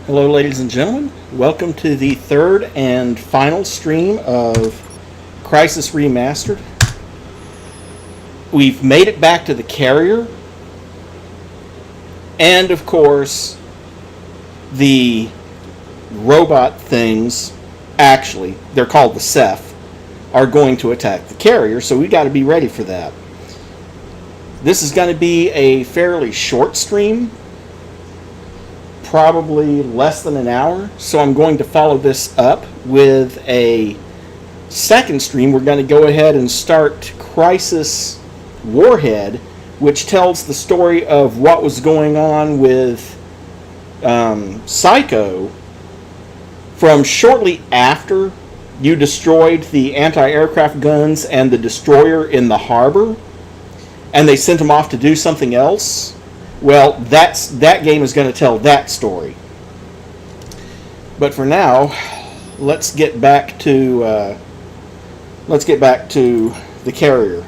Hello, ladies and gentlemen. Welcome to the third and final stream of Crysis Remastered. We've made it back to the carrier. And, of course, the robot things, actually, they're called the Ceph, are going to attack the carrier, so we got to be ready for that. This is going to be a fairly short stream, probably less than an hour, so I'm going to follow this up with a second stream. We're going to go ahead and start Crysis Warhead, which tells the story of what was going on with Psycho from shortly after you destroyed the anti-aircraft guns and the destroyer in the harbor, and they sent him off to do something else. Well, that game is going to tell that story. But for now, let's get back to the carrier.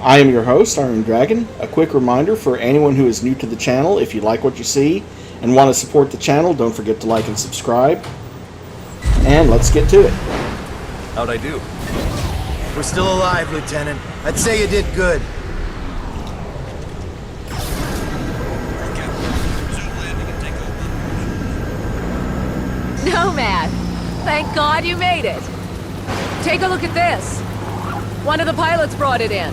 I am your host, Iron Dragon. A quick reminder for anyone who is new to the channel: if you like what you see and want to support the channel, don't forget to like and subscribe. And let's get to it. How'd I do? We're still alive, Lieutenant. I'd say you did good. Nomad! Thank God you made it! Take a look at this! One of the pilots brought it in.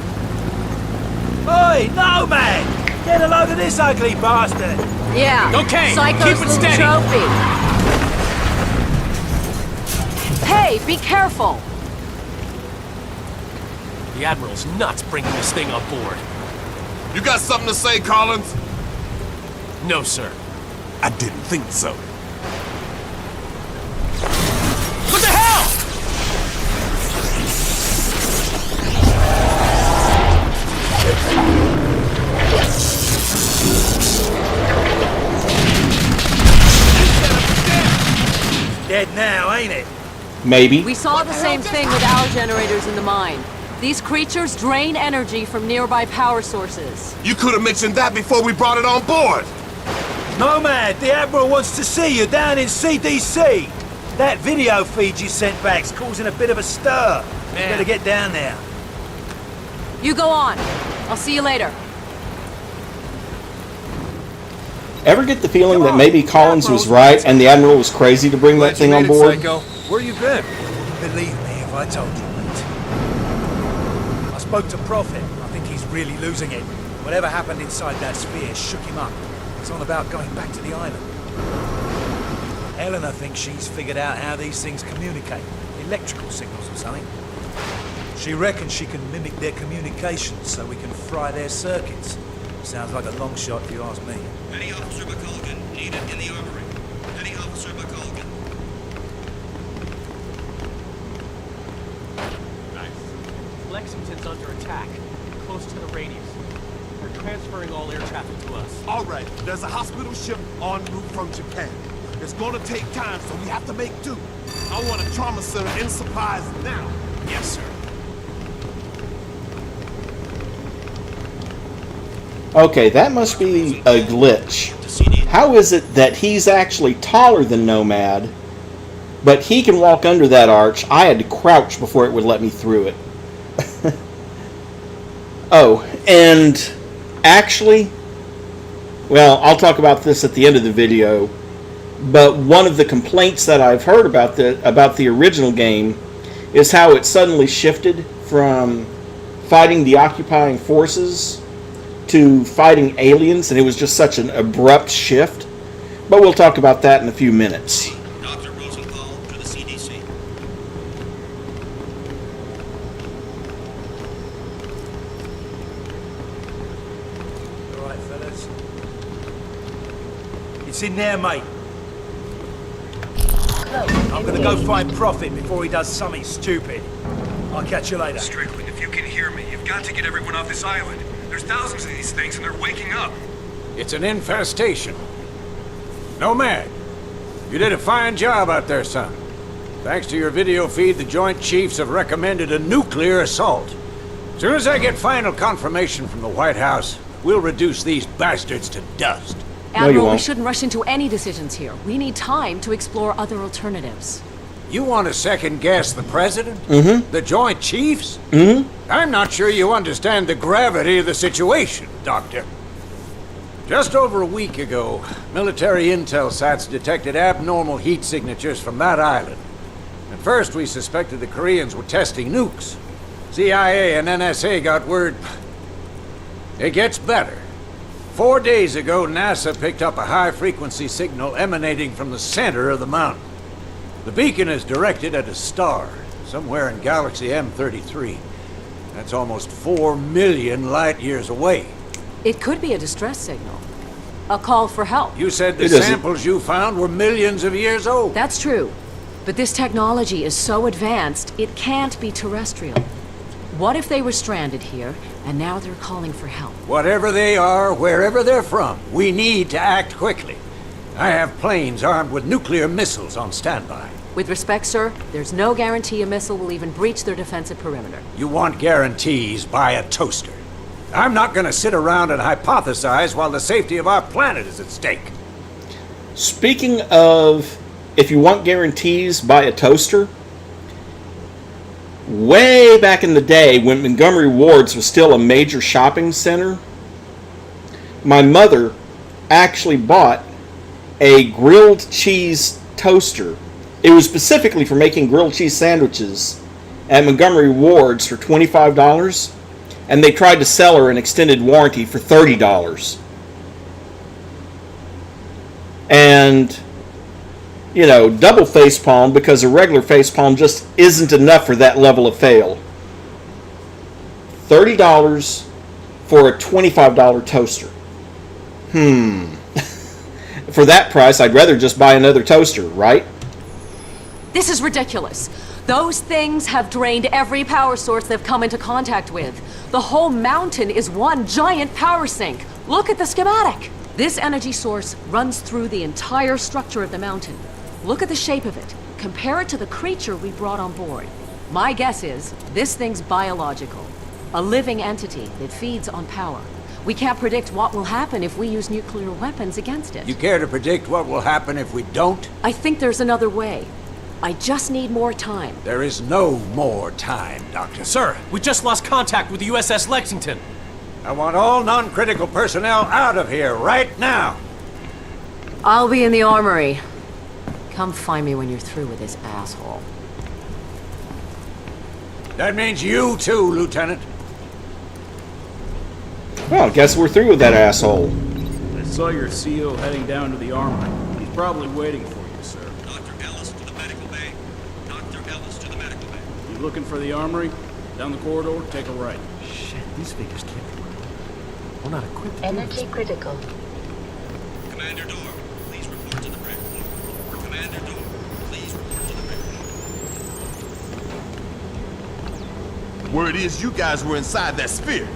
Oi, Nomad! Get a load of this ugly bastard! Yeah, Okay, Psycho's keep it little steady. trophy. Hey, be careful! The Admiral's nuts bringing this thing on board. You got something to say, Collins? No, sir. I didn't think so. What the hell?! Dead now, ain't it? Maybe. We saw the same thing with our generators in the mine. These creatures drain energy from nearby power sources. You could have mentioned that before we brought it on board. Nomad, the Admiral wants to see you down in CDC. That video feed you sent back's causing a bit of a stir. You better get down there. You go on. I'll see you later. Ever get the feeling that maybe Collins was right and the Admiral was crazy to bring that thing on board? Psycho. Where you been? Believe me if I told you, mate. I spoke to Prophet. I think he's really losing it. Whatever happened inside that sphere shook him up. It's on about going back to the island. Helena thinks she's figured out how these things communicate. Electrical signals or something. She reckons she can mimic their communications so we can fry their circuits. Sounds like a long shot if you ask me. Petty Officer McColgan, needed in the armory. Petty Officer McColgan. Lexington's under attack, close to the radius. They're transferring all air traffic to us. All right, there's a hospital ship en route from Japan. It's gonna take time, so we have to make do. I want a trauma center and supplies now. Yes, sir. Okay, that must be a glitch. How is it that he's actually taller than Nomad, but he can walk under that arch? I had to crouch before it would let me through it. Oh, and actually, well, I'll talk about this at the end of the video, but one of the complaints that I've heard about the original game is how it suddenly shifted from fighting the occupying forces to fighting aliens, and it was just such an abrupt shift. But we'll talk about that in a few minutes. Dr. Rosenthal to the CDC. All right, fellas. It's in there, mate. I'm gonna go find Prophet before he does something stupid. I'll catch you later. Strickland, if you can hear me, you've got to get everyone off this island. There's thousands of these things and they're waking up. It's an infestation. Nomad, you did a fine job out there, son. Thanks to your video feed, the Joint Chiefs have recommended a nuclear assault. As soon as I get final confirmation from the White House, we'll reduce these bastards to dust. Admiral, we won't. shouldn't rush into any decisions here. We need time to explore other alternatives. You want to second-guess the president? Mm-hmm. The Joint Chiefs? Mm-hmm. I'm not sure you understand the gravity of the situation, Doctor. Just over a week ago, military intel sats detected abnormal heat signatures from that island. At first, we suspected the Koreans were testing nukes. CIA and NSA got word. It gets better. 4 days ago, NASA picked up a high-frequency signal emanating from the center of the mountain. The beacon is directed at a star, somewhere in Galaxy M33. That's almost 4 million light-years away. It could be a distress signal. A call for help. You said the samples you found were millions of years old. That's true. But this technology is so advanced, it can't be terrestrial. What if they were stranded here, and now they're calling for help? Whatever they are, wherever they're from, we need to act quickly. I have planes armed with nuclear missiles on standby. With respect, sir, there's no guarantee a missile will even breach their defensive perimeter. You want guarantees, buy a toaster. I'm not gonna sit around and hypothesize while the safety of our planet is at stake. Speaking of, if you want guarantees, buy a toaster. Way back in the day, when Montgomery Ward's was still a major shopping center, my mother actually bought a grilled cheese toaster. It was specifically for making grilled cheese sandwiches at Montgomery Ward's for $25, and they tried to sell her an extended warranty for $30. And, you know, double facepalm, because a regular facepalm just isn't enough for that level of fail. $30 for a $25 toaster. For that price, I'd rather just buy another toaster, right? This is ridiculous. Those things have drained every power source they've come into contact with. The whole mountain is one giant power sink. Look at the schematic. This energy source runs through the entire structure of the mountain. Look at the shape of it. Compare it to the creature we brought on board. My guess is this thing's biological. A living entity that feeds on power. We can't predict what will happen if we use nuclear weapons against it. You care to predict what will happen if we don't? I think there's another way. I just need more time. There is no more time, Doctor. Sir, we just lost contact with the USS Lexington. I want all non-critical personnel out of here right now. I'll be in the armory. Come find me when you're through with this asshole. That means you too, Lieutenant. Well, guess we're through with that asshole. I saw your CO heading down to the armory. He's probably waiting for you, sir. Dr. Ellis to the medical bay. Dr. Ellis to the medical bay. You looking for the armory? Down the corridor, take a right. Shit, these figures can't be right. We're not equipped. Energy critical. Commander Door, please report to the bridge. Commander Door, please report to the bridge. Word is you guys were inside that sphere.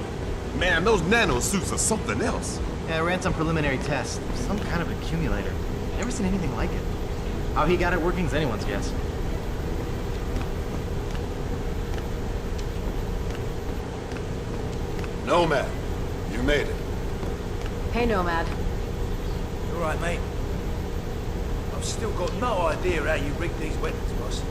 Man, those nanosuits are something else. Yeah, I ran some preliminary tests. Some kind of accumulator. Never seen anything like it. How he got it working is anyone's guess. Nomad, you made it. Hey, Nomad. You all right, mate? I've still got no idea how you rigged these weapons, boss.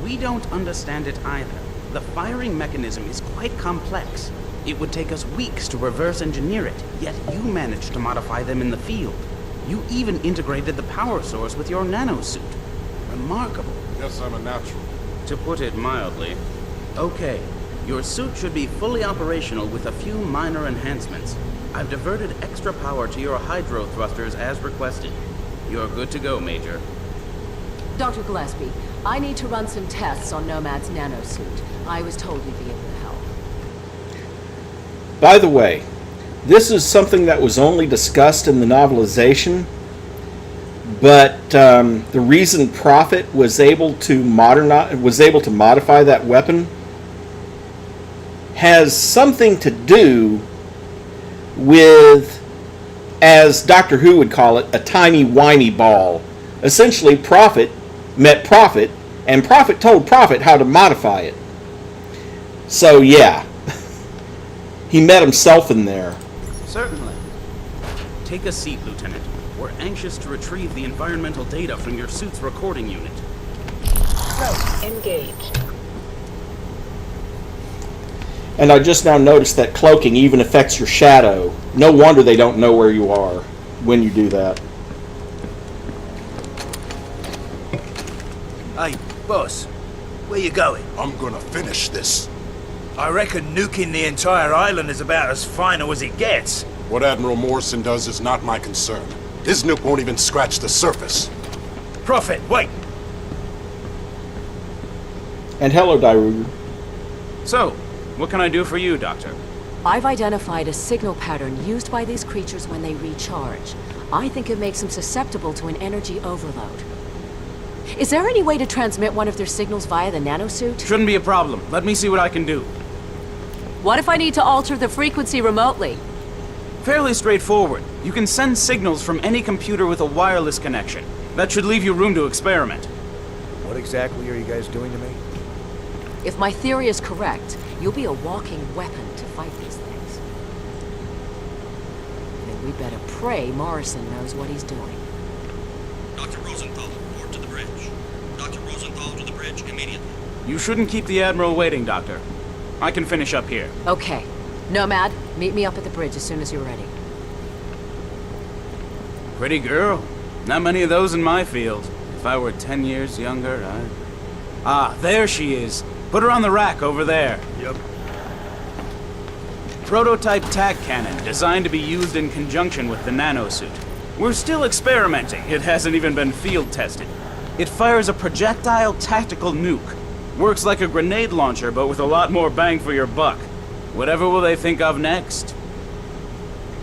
We don't understand it either. The firing mechanism is quite complex. It would take us weeks to reverse engineer it, yet you managed to modify them in the field. You even integrated the power source with your nanosuit. Remarkable. Guess I'm a natural. To put it mildly. Okay, your suit should be fully operational with a few minor enhancements. I've diverted extra power to your hydro thrusters as requested. You're good to go, Major. Dr. Gillespie, I need to run some tests on Nomad's nanosuit. I was told you'd be able to help. By the way, this is something that was only discussed in the novelization, but the reason Prophet was able to modify that weapon has something to do with, as Doctor Who would call it, a tiny whiny ball. Essentially, Prophet met Prophet, and Prophet told Prophet how to modify it. So yeah, he met himself in there. Certainly. Take a seat, Lieutenant. We're anxious to retrieve the environmental data from your suit's recording unit. Probe engaged. And I just now noticed that cloaking even affects your shadow. No wonder they don't know where you are when you do that. Hey, boss, where you going? I'm gonna finish this. I reckon nuking the entire island is about as final as it gets. What Admiral Morrison does is not my concern. His nuke won't even scratch the surface. Prophet, wait! And hello, Dairuger. So, what can I do for you, Doctor? I've identified a signal pattern used by these creatures when they recharge. I think it makes them susceptible to an energy overload. Is there any way to transmit one of their signals via the nanosuit? Shouldn't be a problem. Let me see what I can do. What if I need to alter the frequency remotely? Fairly straightforward. You can send signals from any computer with a wireless connection. That should leave you room to experiment. What exactly are you guys doing to me? If my theory is correct, you'll be a walking weapon to fight these things. Then we better pray Morrison knows what he's doing. Dr. Rosenthal, report to the bridge. Dr. Rosenthal to the bridge immediately. You shouldn't keep the Admiral waiting, Doctor. I can finish up here. Okay. Nomad, meet me up at the bridge as soon as you're ready. Pretty girl. Not many of those in my field. If I were 10 years younger, I'd... Ah, there she is. Put her on the rack over there. Yep. Prototype tac cannon, designed to be used in conjunction with the nanosuit. We're still experimenting. It hasn't even been field tested. It fires a projectile tactical nuke. Works like a grenade launcher, but with a lot more bang for your buck. Whatever will they think of next?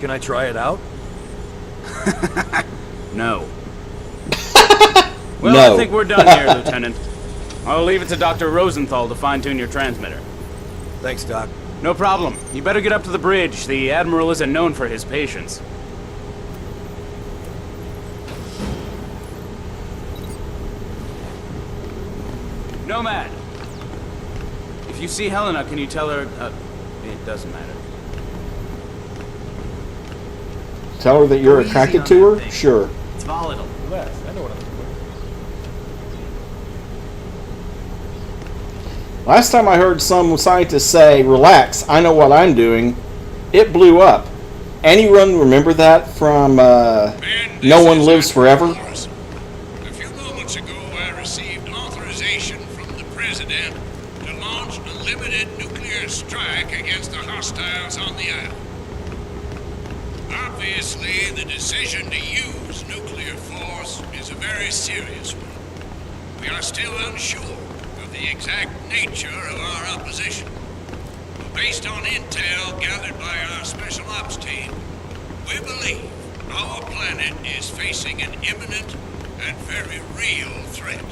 Can I try it out? No. Well, No. I think we're done here, Lieutenant. I'll leave it to Dr. Rosenthal to fine-tune your transmitter. Thanks, Doc. No problem. You better get up to the bridge. The Admiral isn't known for his patience. Nomad! If you see Helena, can you tell her... it doesn't matter. Tell her that you're Go attracted easy to on her? that thing. Sure. It's volatile. Relax, I know what I'm doing. Last time I heard some scientists say, relax, I know what I'm doing, it blew up. Anyone remember that from No One Lives Forever? A few moments ago, I received authorization from the President to launch a limited nuclear strike against the hostiles on the island. Obviously, the decision to use nuclear force is a very serious one. We are still unsure of the exact nature of our opposition. But based on intel gathered by our Special Ops team, we believe our planet is facing an imminent and very real threat.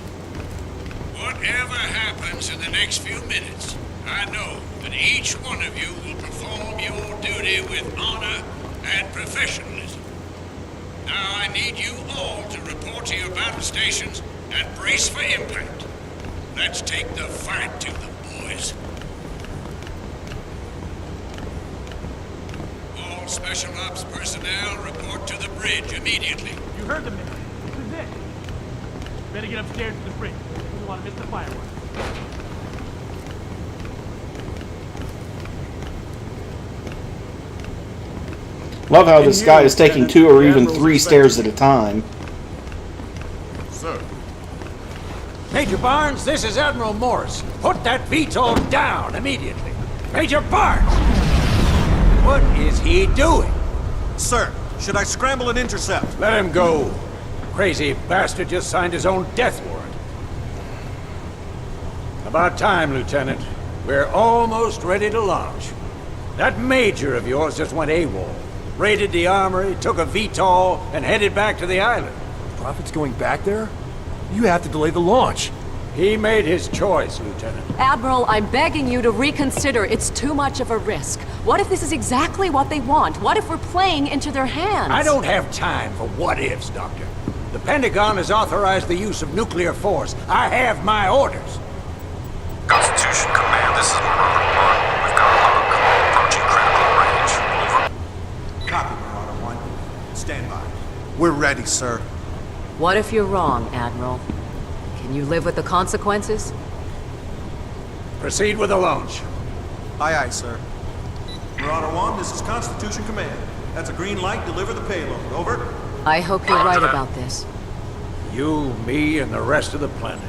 Whatever happens in the next few minutes, I know that each one of you will perform your duty with honor and professionalism. Now I need you all to report to your battle stations and brace for impact. Let's take the fight to them, boys. All Special Ops personnel report to the bridge immediately. You heard the man. This is it. Better get upstairs to the bridge. We don't want to miss the fireworks. Love how this guy is taking 2 or even 3 stairs at a time. Sir. Major Barnes, this is Admiral Morris. Put that VTOL down immediately. Major Barnes! What is he doing? Sir, should I scramble and intercept? Let him go. Crazy bastard just signed his own death warrant. About time, Lieutenant. We're almost ready to launch. That major of yours just went AWOL. Raided the armory, took a VTOL, and headed back to the island. Prophet's going back there? You have to delay the launch. He made his choice, Lieutenant. Admiral, I'm begging you to reconsider. It's too much of a risk. What if this is exactly what they want? What if we're playing into their hands? I don't have time for what-ifs, Doctor. The Pentagon has authorized the use of nuclear force. I have my orders. Constitution Command, this is Marauder 1. We've got a hunk approaching critical range. Over. Copy, Marauder 1. ready, sir. What if you're wrong, Admiral? Can you live with the consequences? Proceed with the launch. Aye, aye, sir. Marauder 1, this is Constitution Command. That's a green light, deliver the payload. Over. I hope you're right about this. You, me, and the rest of the planet.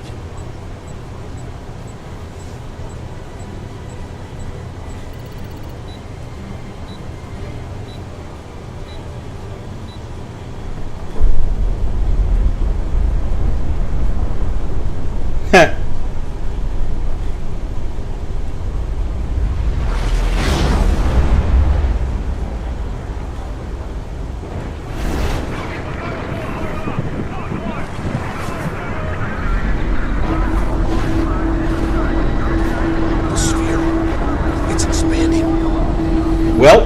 Well,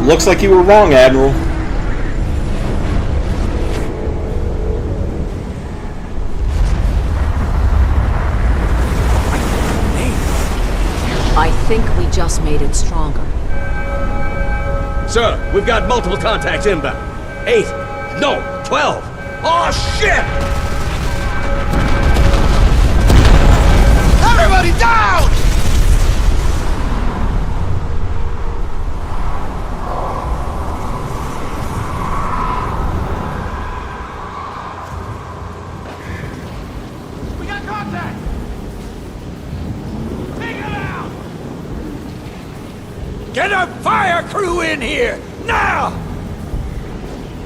looks like you were wrong, Admiral. I think we just made it stronger. Sir, we've got multiple contacts inbound. 8. No, 12. Oh, shit! Everybody down! We got contact! Take him out! Get a fire crew in here! Now!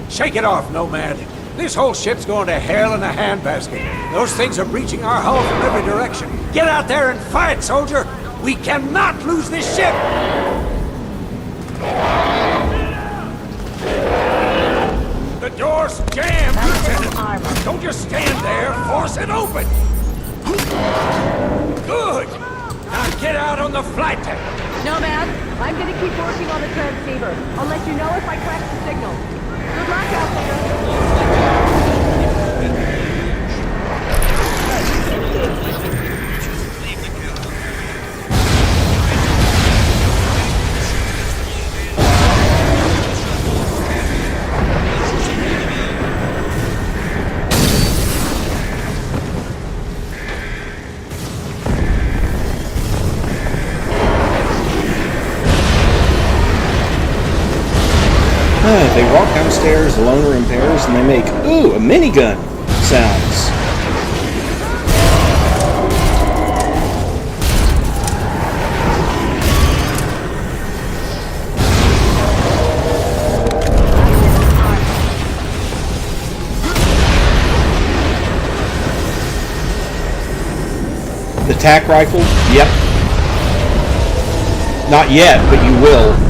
Shake it off, Nomad. This whole ship's going to hell in a handbasket. Those things are breaching our hull from every direction. Get out there and fight, soldier! We cannot lose this ship! The door's jammed, Lieutenant! Don't just stand there, force it open! Good! Now get out on the flight deck! Nomad, I'm gonna keep working on the transceiver. I'll let you know if I crack the signal. Good luck out They walk downstairs alone or in pairs, and they make, ooh, a minigun sounds. The tac rifle? Yep. Not yet, but you will.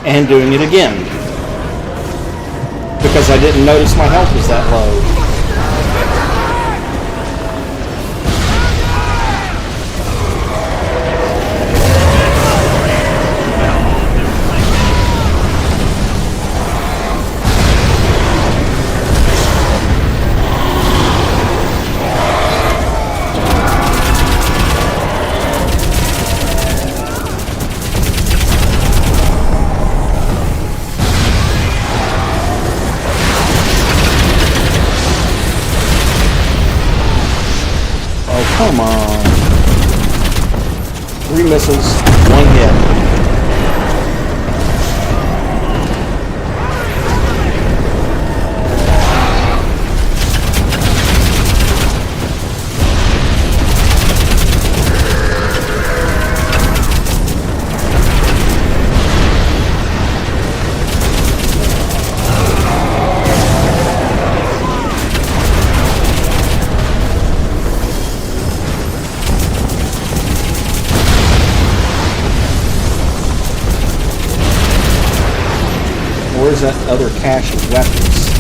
and doing it again. Because I didn't notice my health was that low. Come on. 3 missiles, 1 hit. Where's that other cache of weapons?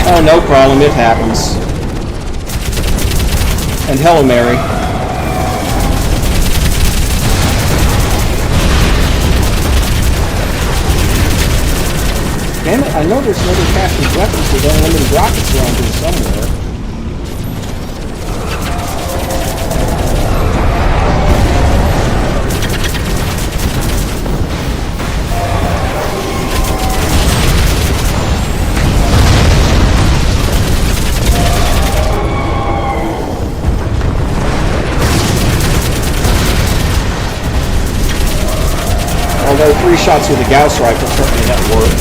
Oh, no problem, it happens. And hello, Mary. Damn it, I know there's another cache of weapons with unlimited rockets around here somewhere. Although 3 shots with a Gauss rifle certainly that work.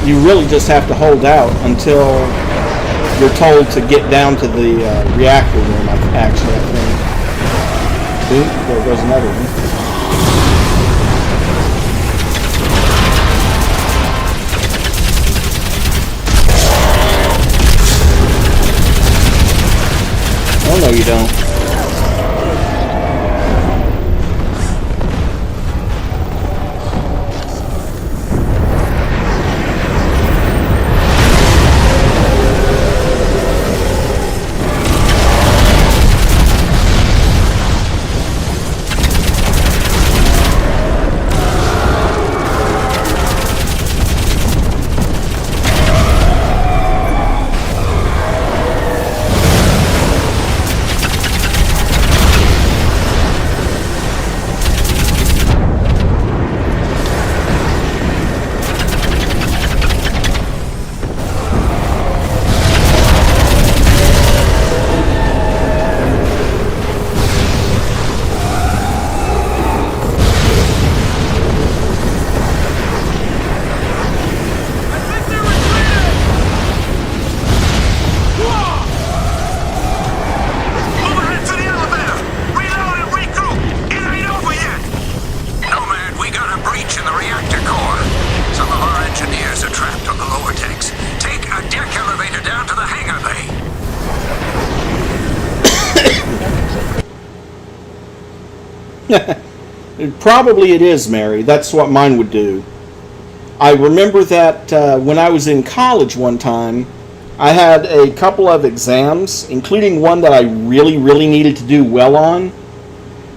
You really just have to hold out until you're told to get down to the reactor room, actually, I think. Ooh, there goes another one. Oh, no, you don't. Probably it is, Mary. That's what mine would do. I remember that when I was in college one time, I had a couple of exams, including one that I really, really needed to do well on,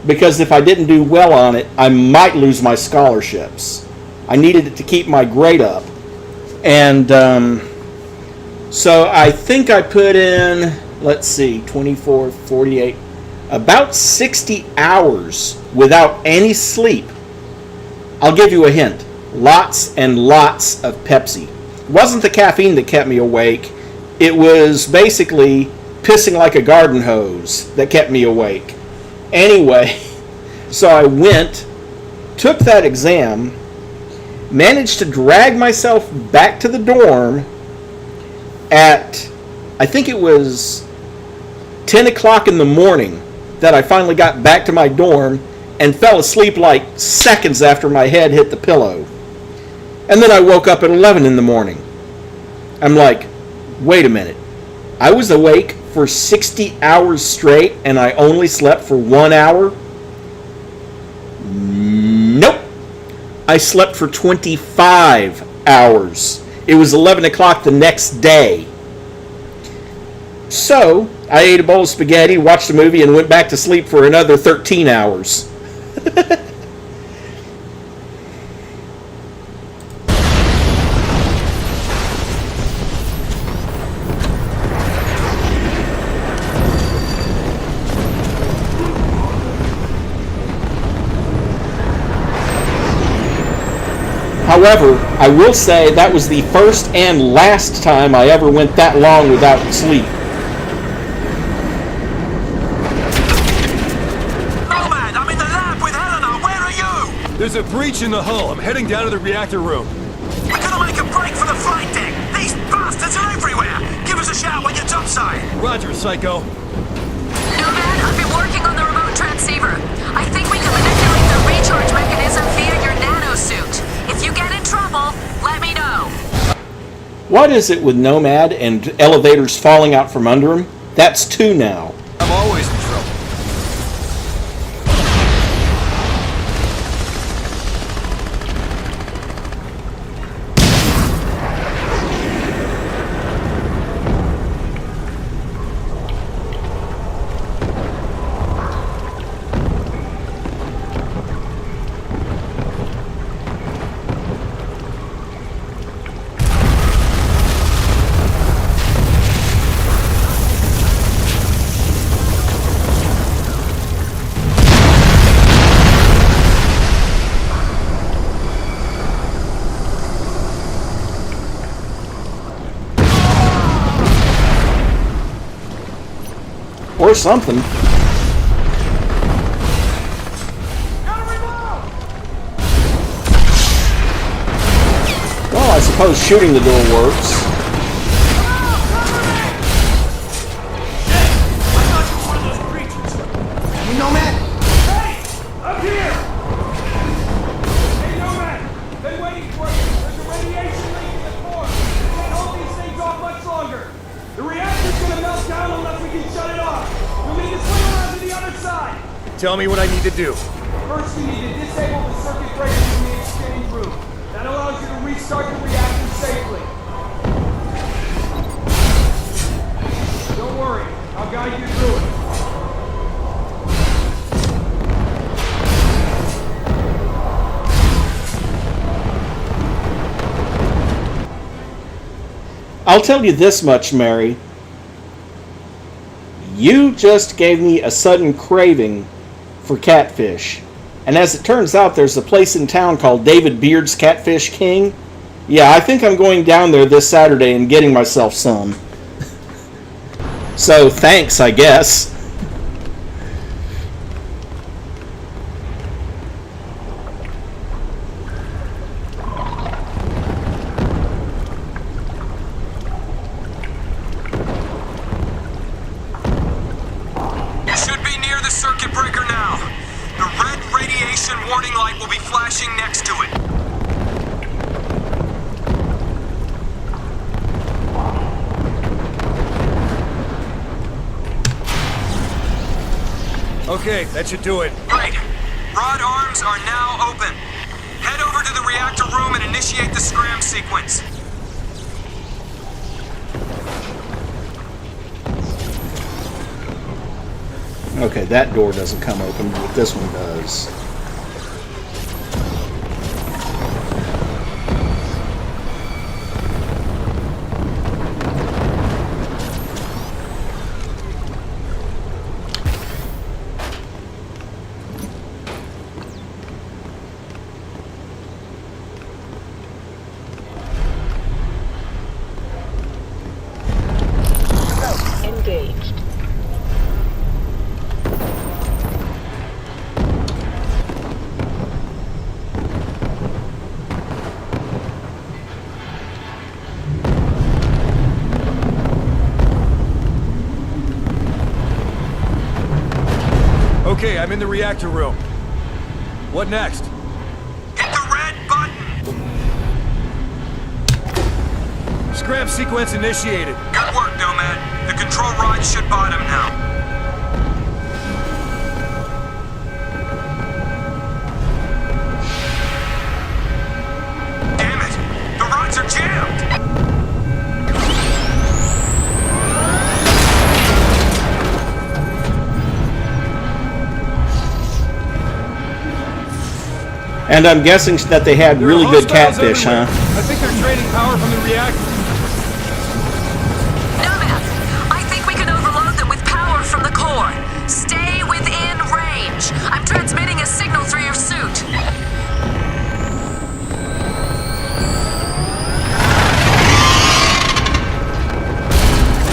because if I didn't do well on it, I might lose my scholarships. I needed it to keep my grade up. And so I think I put in, let's see, 24, 48, about 60 hours without any sleep. I'll give you a hint. Lots and lots of Pepsi. It wasn't the caffeine that kept me awake. It was basically pissing like a garden hose that kept me awake. Anyway, so I went, took that exam, managed to drag myself back to the dorm at, I think it was 10 o'clock in the morning that I finally got back to my dorm, and fell asleep like seconds after my head hit the pillow. And then I woke up at 11 in the morning. I'm like, wait a minute. I was awake for 60 hours straight and I only slept for 1 hour? Nope. I slept for 25 hours. It was 11 o'clock the next day. So, I ate a bowl of spaghetti, watched a movie, and went back to sleep for another 13 hours. However, I will say that was the first and last time I ever went that long without sleep. Nomad, I'm in the lab with Helena. Where are you? There's a breach in the hull. I'm heading down to the reactor room. We gotta make a break for the flight deck. These bastards are everywhere. Give us a shout when you're topside. Roger, Psycho. Nomad, I've been working on the remote transceiver. I think we can manipulate the recharge mechanism via your nanosuit. If you get in trouble, let me know. What is it with Nomad and elevators falling out from under him? That's 2 now. I'm always in trouble. Or something. Well, I suppose shooting the door works. Hey, Nomad! Hey! Up here! Hey, Nomad! Been waiting for you. There's a radiation leak in the core. We can't hold these things off much longer. The reactor's gonna melt down unless we can shut it off. You'll need to swing around to the other side. Tell me what I need to do. First, you need to disable the circuit breakers in the exchange room. That allows you to restart the reactor safely. Don't worry, I'll guide you through it. I'll tell you this much, Mary. You just gave me a sudden craving for catfish. And as it turns out, there's a place in town called David Beard's Catfish King. Yeah, I think I'm going down there this Saturday and getting myself some. So, thanks, I guess. You should be near the circuit breaker now. The red radiation warning light will be flashing next to it. Okay, that should do it. Great. Rod arms are now open. Head over to the reactor room and initiate the scram sequence. Okay, that door doesn't come open, but this one does. Engaged. Okay, I'm in the reactor room. What next? Hit the red button! Scram sequence initiated. Good work, Nomad. The control rod should bottom now. Damn it! The rods are jammed! And I'm guessing that they had really good catfish, huh? I think they're draining power from the reactor. Nomad, I think we can overload them with power from the core. Stay within range. I'm transmitting a signal through your suit.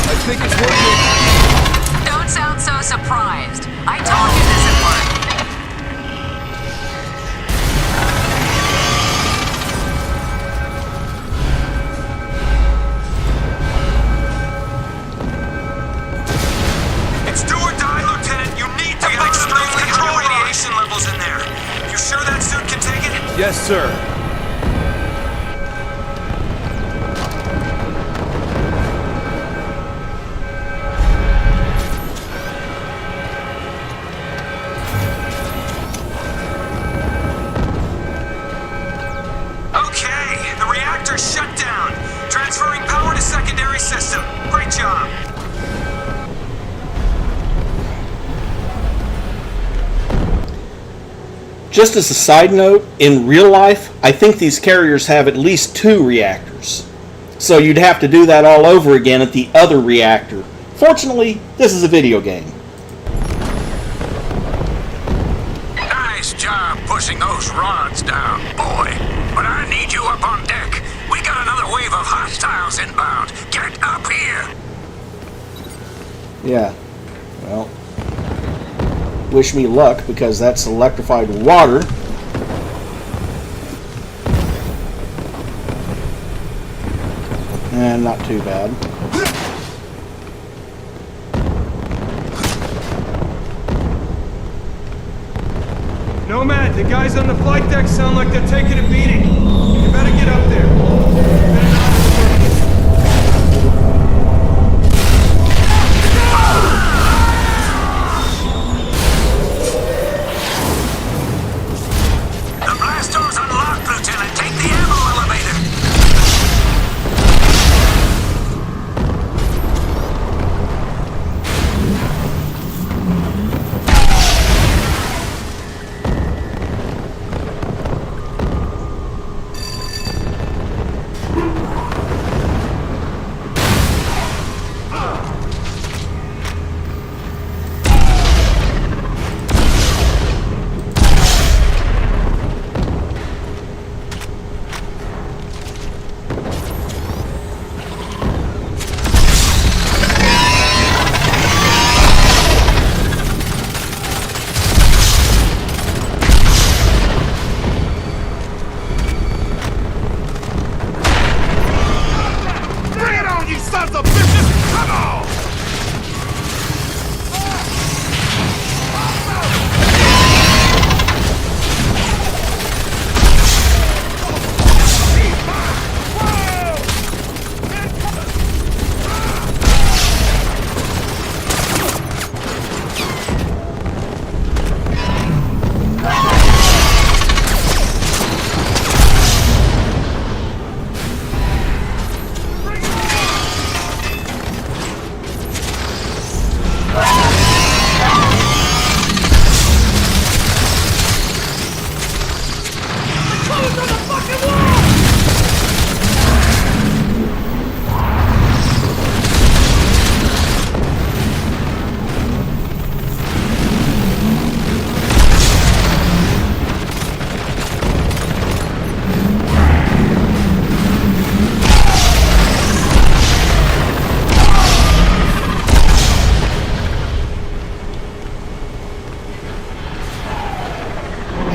I think it's working. Don't sound so surprised. I told you this would work. It's do or die, Lieutenant. You need to get extremely high radiation levels in there. You sure that suit can take it? Yes, sir. Okay, the reactor's shut down. Transferring power to secondary system. Great job. Just as a side note, in real life, I think these carriers have at least 2 reactors. So you'd have to do that all over again at the other reactor. Fortunately, this is a video game. Nice job pushing those rods down, boy. But I need you up on deck. We got another wave of hostiles inbound. Get up here. Yeah, well, wish me luck, because that's electrified water. And not too bad. Nomad, the guys on the flight deck sound like they're taking a beating. You better get up there. The blast door's unlocked, Lieutenant. Take the ammo elevator. Bring it on, you sons of bitches! Come on!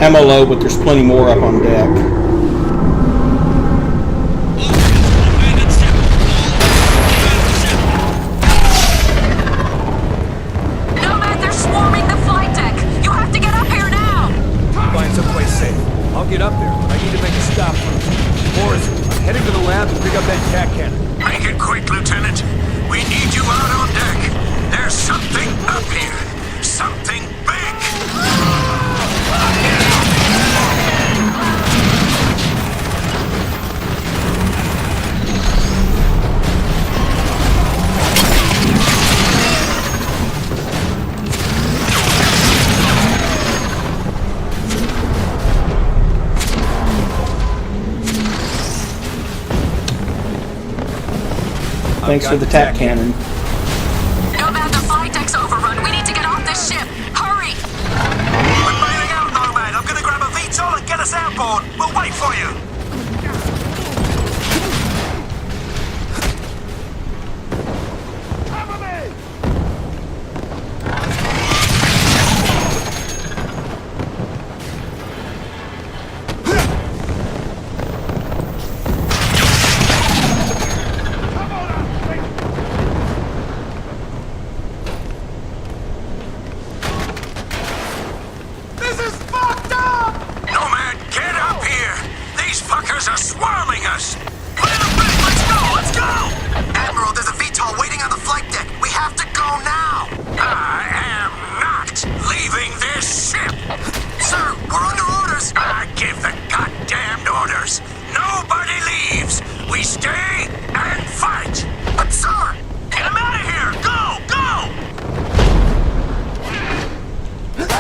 Ammo low, but there's plenty more up on deck. Nomad, they're swarming the flight deck. You have to get up here now. Find some place attack cannon. Make it quick, Lieutenant. We need you out on deck. There's something up here. Something big. Thanks for the tack cannon. Nomad, the flight deck's overrun. We need to get off this ship. Hurry! We're bailing out, Nomad. I'm gonna grab a VTOL and get us outboard. We'll wait for you. Cover me! This is fucked up! Nomad, get up here! These fuckers are swirling us! Clear the bridge! Let's go! Let's go! Admiral, there's a VTOL waiting on the flight deck. We have to go now! I am not leaving this ship! Sir, we're under orders! I give the goddamned orders! Nobody leaves! We stay and fight! But sir! Get him out of here! Go! Go!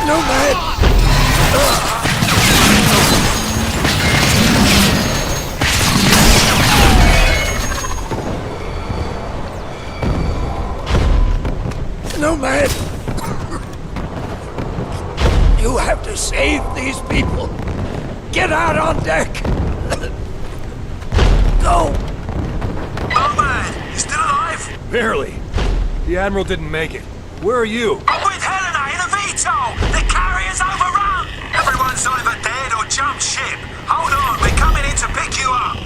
Nomad! Nomad! You have to save these people! Get out on deck! Go! Nomad! You still alive? Barely. The Admiral didn't make it. Where are you? I'm with Helena in a VTOL! The carrier's overrun! Everyone's either dead or jumped ship. Hold on, we're coming in to pick you up.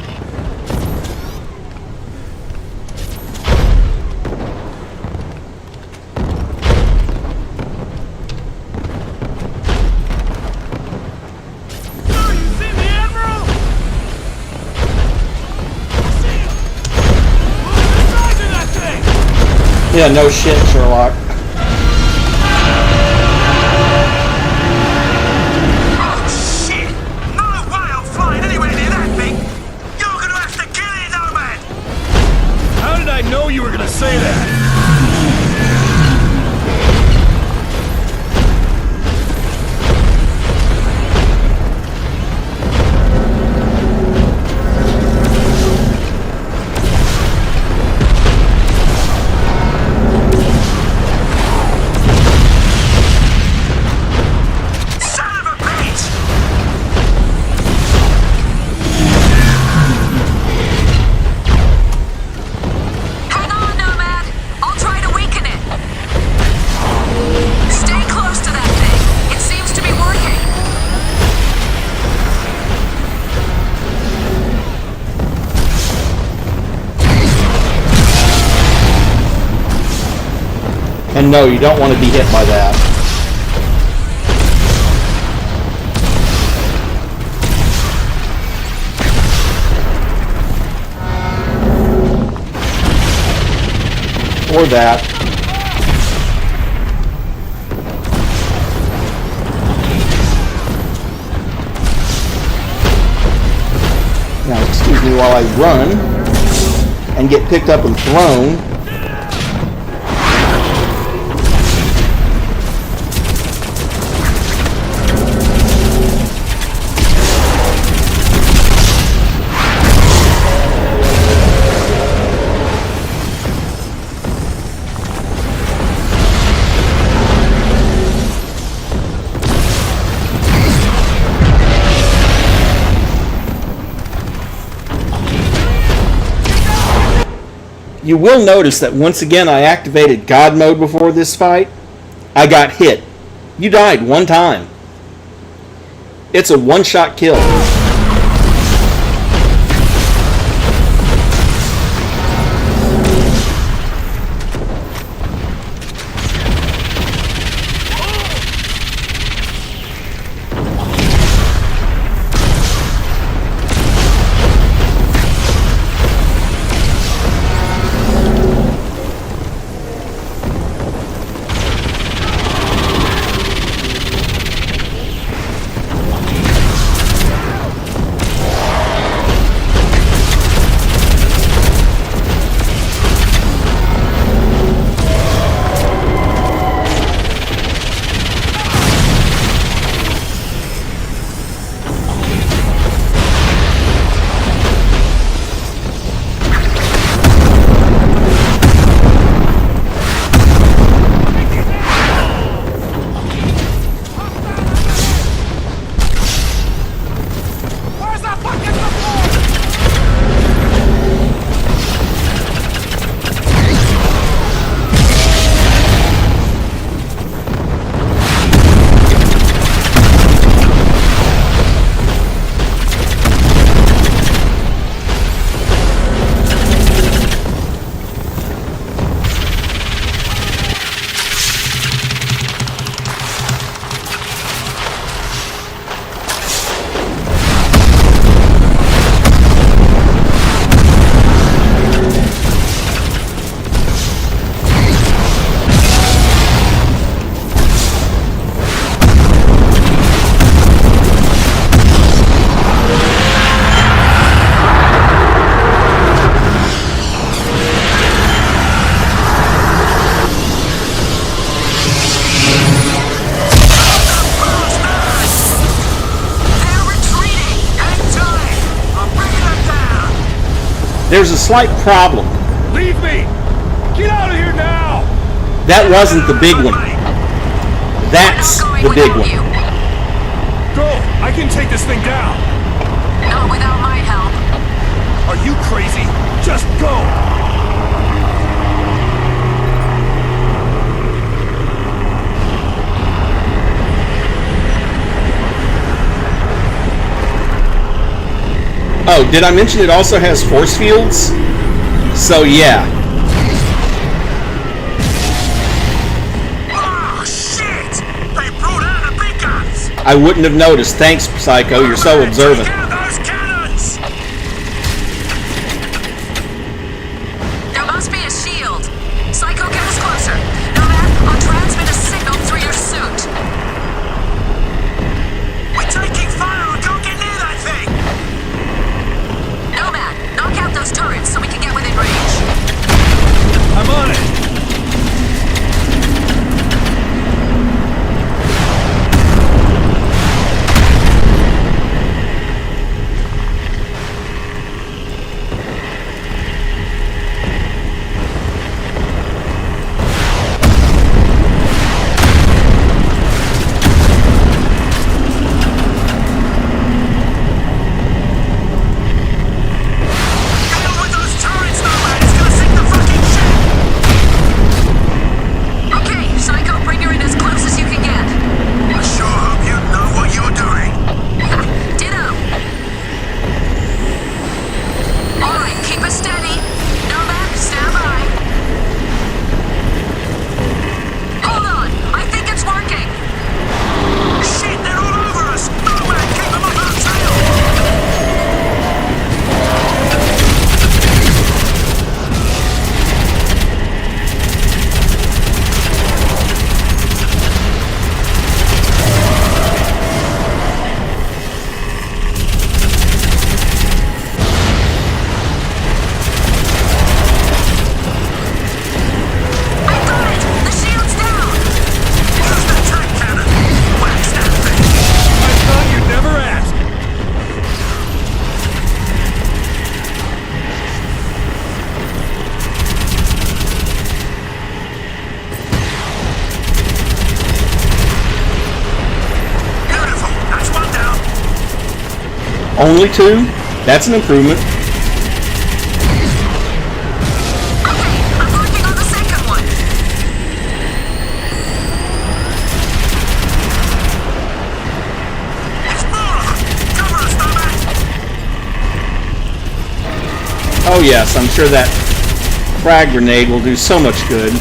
Sir, you see the Admiral? I see him! Look at the size of that thing! Yeah, no shit, Sherlock. Oh shit! No way I'm flying anywhere near that thing! You're gonna have to kill it, Nomad! How did I know you were gonna say that? Son of a bitch! Hang on, Nomad. I'll try to weaken it. Stay close to that thing. It seems to be working. And no, you don't want to be hit by that. Or that. Now, excuse me while I run and get picked up and thrown. You will notice that once again I activated God mode before this fight. I got hit. You died one time. It's a one-shot kill. There's a slight problem. Leave me! Get out of here now! That wasn't the big one. That's the big one. Go! I can take this thing down! Not without my help. Are you crazy? Just go! Oh, did I mention it also has force fields? So yeah. Oh, shit! They brought out the big guns! I wouldn't have noticed. Thanks, Psycho. You're so observant. Take out those cannons! There must be a shield. Psycho, get us closer. Nomad, I'll transmit a signal through your suit. We're taking fire! We can't get near that thing! Nomad, knock out those turrets so we can get within range. I'm on it! Only 2? That's an improvement. I'm working on the second one. Cover us, Nomad! Oh yes, I'm sure that frag grenade will do so much good.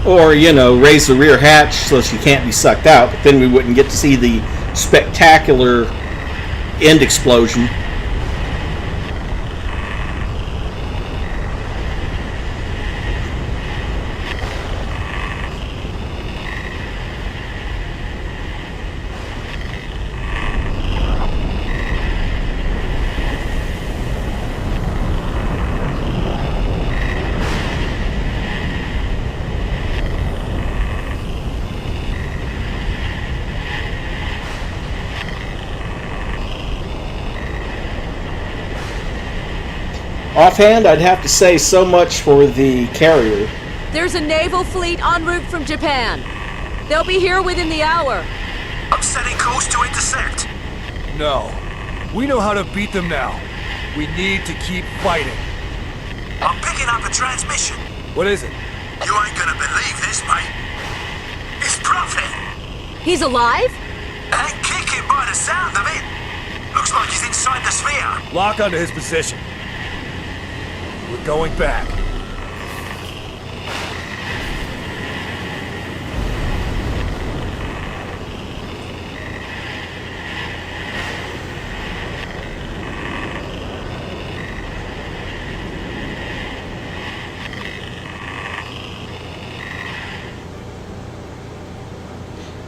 Or, you know, raise the rear hatch so she can't be sucked out, but then we wouldn't get to see the spectacular end explosion. Offhand, I'd have to say so much for the carrier. There's a naval fleet en route from Japan. They'll be here within the hour. I'm setting course to intersect. No. We know how to beat them now. We need to keep fighting. I'm picking up a transmission. What is it? You ain't gonna believe this, mate. It's Prophet. He's alive? And kicking by the sound of it. Looks like he's inside the sphere. Lock onto his position. We're going back.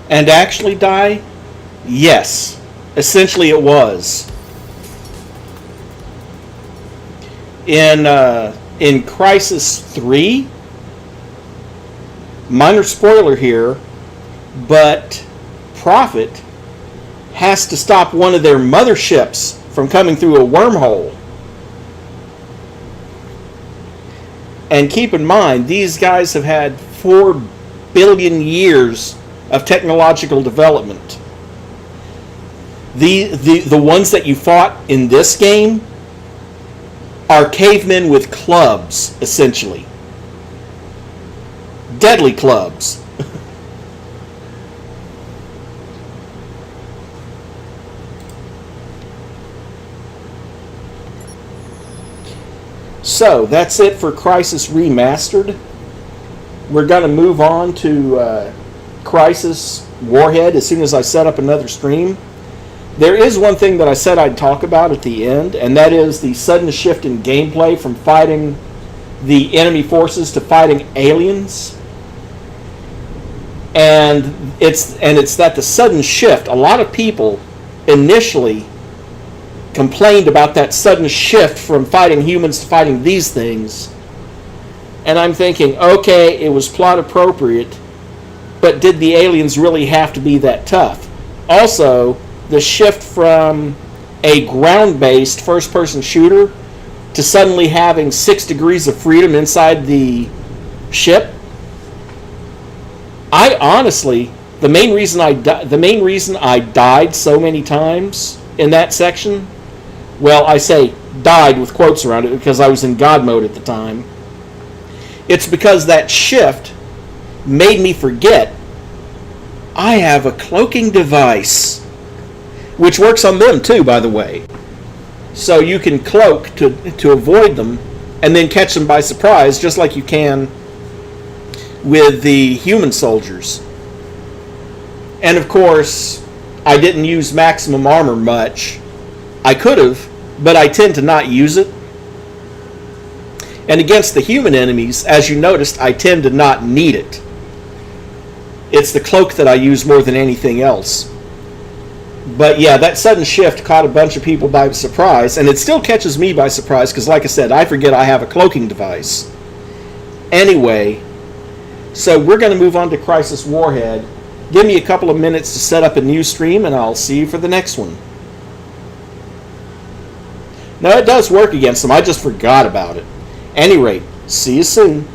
And actually die? Yes. Essentially it was. In Crysis 3, minor spoiler here, but Prophet has to stop one of their motherships from coming through a wormhole. And keep in mind, these guys have had 4 billion years of technological development. The ones that you fought in this game are cavemen with clubs, essentially. Deadly clubs. So, that's it for Crysis Remastered. We're going to move on to Crysis Warhead as soon as I set up another stream. There is one thing that I said I'd talk about at the end, and that is the sudden shift in gameplay from fighting the enemy forces to fighting aliens. And it's that the sudden shift, a lot of people initially complained about that sudden shift from fighting humans to fighting these things. And I'm thinking, okay, it was plot appropriate, but did the aliens really have to be that tough? Also, the shift from a ground-based first-person shooter to suddenly having 6 degrees of freedom inside the ship. I honestly, the main reason I died so many times in that section, well, I say died with quotes around it because I was in God mode at the time. It's because that shift made me forget I have a cloaking device, which works on them too, by the way. So you can cloak to avoid them and then catch them by surprise, just like you can with the human soldiers. And of course, I didn't use maximum armor much. I could have, but I tend to not use it. And against the human enemies, as you noticed, I tend to not need it. It's the cloak that I use more than anything else. But yeah, that sudden shift caught a bunch of people by surprise, and it still catches me by surprise because, like I said, I forget I have a cloaking device. Anyway, so we're going to move on to Crysis Warhead. Give me a couple of minutes to set up a new stream, and I'll see you for the next one. Now, it does work against them. I just forgot about it. Any rate, see you soon.